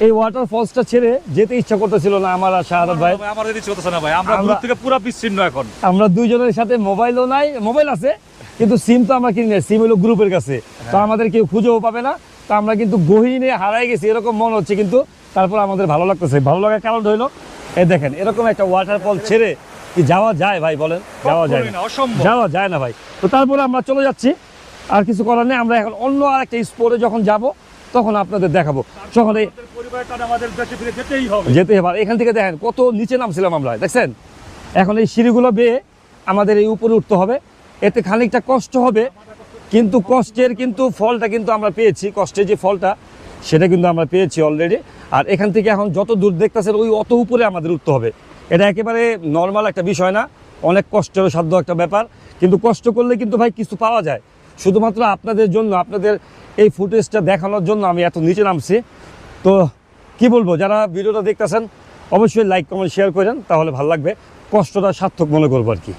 এই ওয়াটার ফলসটা ছেড়ে যেতে ইচ্ছা করতেছিল না আমার আর শাহাদাত ভাই। আমার ইচ্ছে করতেছে না ভাই, আমরা গ্রুপ থেকে পুরো বিচ্ছিন্ন এখন। আমরা দুইজনের সাথে মোবাইলও নাই, মোবাইল আছে কিন্তু সিম তো আমরা কিনি না, সিম হলো গ্রুপের কাছে, তো আমাদের কেউ খুঁজেও পাবে না। তো আমরা কিন্তু গহীনে হারাই গেছি এরকম মনে হচ্ছে, কিন্তু তারপর আমাদের ভালো লাগতেছে। ভালো লাগার কারণ হইলো এই দেখেন এরকম একটা ওয়াটারফল ছেড়ে কি যাওয়া যায় ভাই বলেন? যাওয়া যায় না, অসম্ভব, যাওয়া যায় না ভাই। তো তারপরে আমরা চলে যাচ্ছি, আর কিছু করার নেই। আমরা এখন অন্য আরেকটা স্পটে যখন যাব তখন আপনাদের দেখাবো। যখন এই পরিবারটা আমাদের দেশে ফিরে যেতেই হবে, যেতে হবে। এখান থেকে দেখেন কত নিচে নামছিলাম আমরা, দেখছেন? এখন এই সিঁড়িগুলো বেয়ে আমাদের এই উপরে উঠতে হবে, এতে খানিকটা কষ্ট হবে, কিন্তু কষ্টের কিন্তু ফলটা কিন্তু আমরা পেয়েছি। কষ্টের যে ফলটা সেটা কিন্তু আমরা পেয়েছি অলরেডি। আর এখান থেকে এখন যত দূর দেখতেছেন ওই অত উপরে আমাদের উঠতে হবে। এটা একেবারে নর্মাল একটা বিষয় না, অনেক কষ্টের সাধ্য একটা ব্যাপার, কিন্তু কষ্ট করলে কিন্তু ভাই কিছু পাওয়া যায়। শুধুমাত্র আপনাদের জন্য, আপনাদের এই ফুটেজটা দেখানোর জন্য আমি এত নিচে নামছি। তো কি বলবো, যারা ভিডিওটা দেখতেছেন অবশ্যই লাইক কমেন্ট শেয়ার করেন, তাহলে ভালো লাগবে, কষ্টটা সার্থক মনে করবো আর কি।